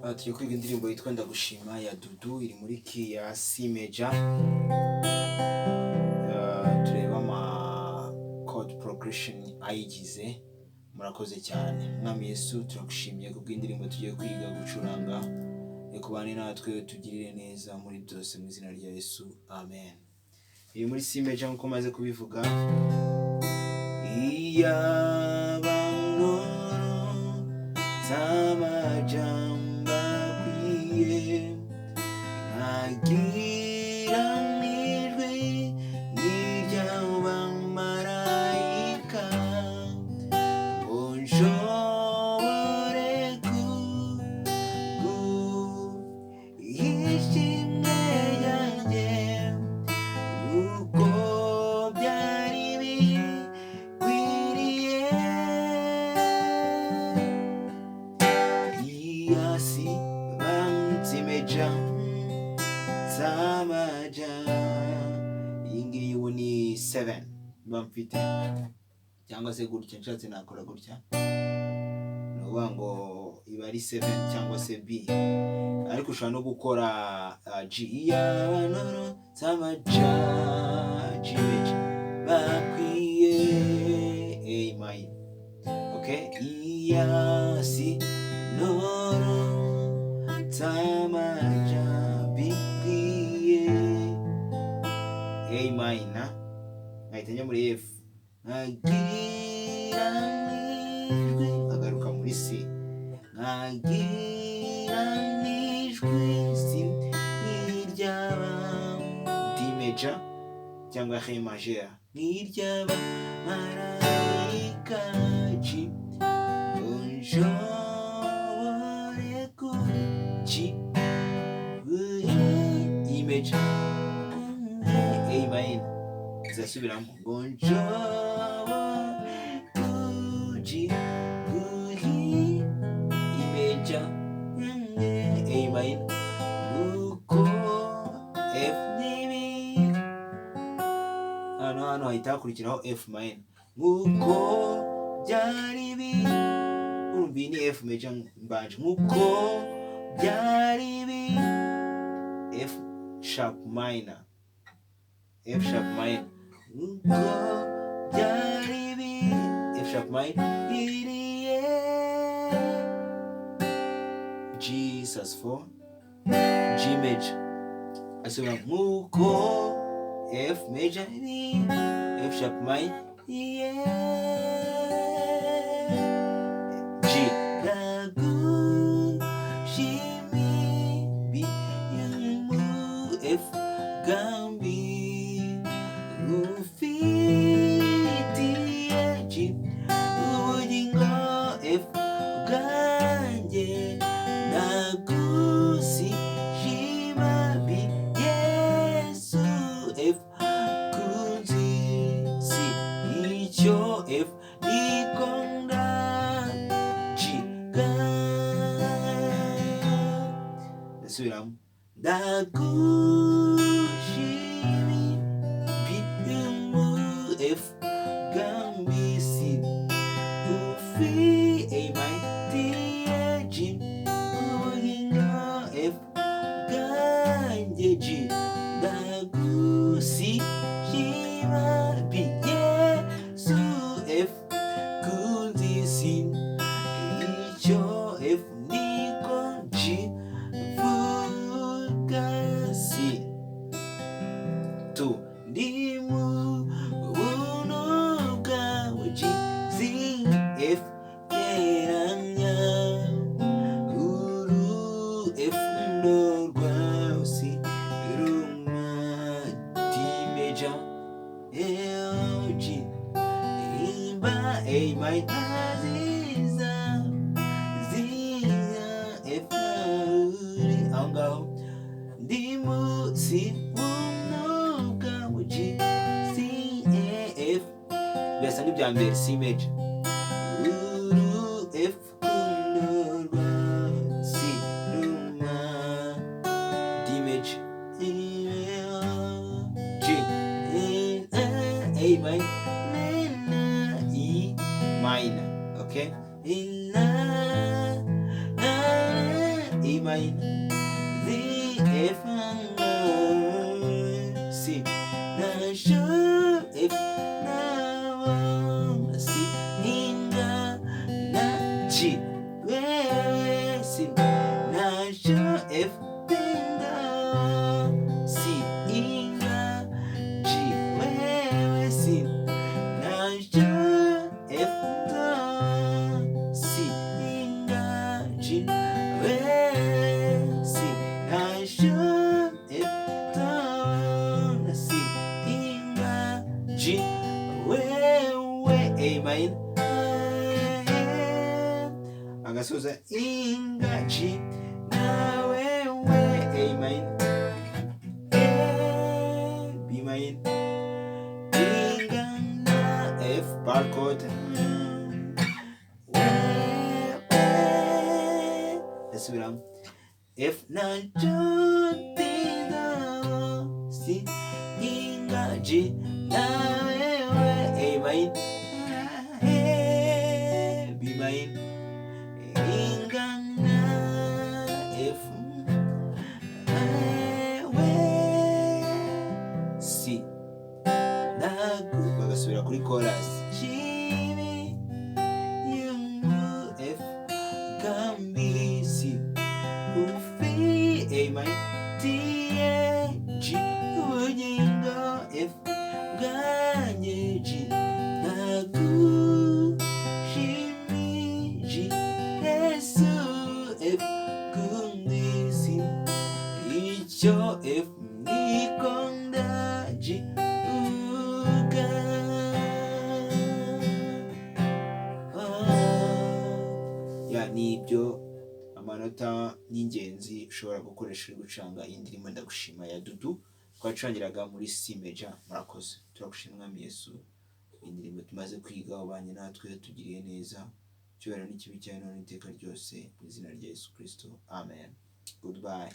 Tugiye kwiga indirimbo yitwa Ndagushima ya Dudu, iri muri key ya C major. Tureba ama chord progression ayigize. Murakoze cyane. Mwami Yesu, turagushimiye kubw'indirimbo tugiye kwiga gucuranga. Kubane natwe tugirire neza muri byose mu izina rya Yesu. Amen. Iri muri C major nkuko maze kubivuga. Samajamba kwiye nagira nijwe n'iry'abamarayika ngo nshobore ishimwe ryanjye uko byari bikwiriye. Si banzi meja samaja, iyi ngiyi ubu ni 7 mfite, cyangwa se gutya nshatse nakora gutya, ni ukuvuga ngo iba ari 7 cyangwa se B, ariko ushobora no gukora G y'abanoro samaja G meja bakwiye A minor. Okay, iya si noro samaja bikwiye A minor, nkahita njya muri F, nkagira nijwi agaruka muri C, nkagira nijwi si nk'iry'aba D major cyangwa Ré majeur, nk'iry'abamarayika G nshobore G E major A minor, zasubiramo ngo nshobore G E major A minor uko F nibi, hano hahita hakurikiraho F minor uko byari biri, urumva iyi ni F major mbanje, nk'uko byari biri F sharp minor, F sharp minor, nk'uko byari biri F sharp minor iriye Jesus 4 G major, asubira nk'uko F major F sharp minor G Ndagushimi B F gambi ufitiye G ubugingo F bwanjye ndagushima B Yesu F kunzi si icyo F nikonda G ndasubiramo ndagushimi B F gambi si ufi A minor G ubugingo F bwanjye G ndagushima B Yesu F kunzi si icyo F niko G vuga si tu ndi mu buntu bwawe G si F geranya uru F ndorwa si ruma D major L G imba A minor ziza F uri aho ngaho ndi munsi buntu bwawe G C F, birasa n'ibya mbere C major uru F kundorwa C ruma D major G A minor E minor. Okay, E F now si inga na G wewe si nasho F inga si inga G wewe si nasho F down si inga G wewe si nasho F down si inga G wewe amen agasoza inga G na wewe amen B main inga na F barcode Esbiram F na John si inga G na wewe amen B main inga na F wewe si bagasubira kuri chorus Chibi yungu F gambi si ufi amen T A G unyinga F ganye G nagu shimi G Yesu F kundi si icho F nikonda G uga ya nibyo amanota y'ingenzi ushobora gukoresha uri gucuranga iyi ndirimbo ndagushima ya Dudu twacurangiraga muri C major. Murakoze, turagushima Mwami Yesu, indirimbo tumaze kwiga ubanye natwe tugiriye neza, cyubahiro n'ikibi cyawe none iteka ryose mu izina rya Yesu Kristo, amen. Goodbye.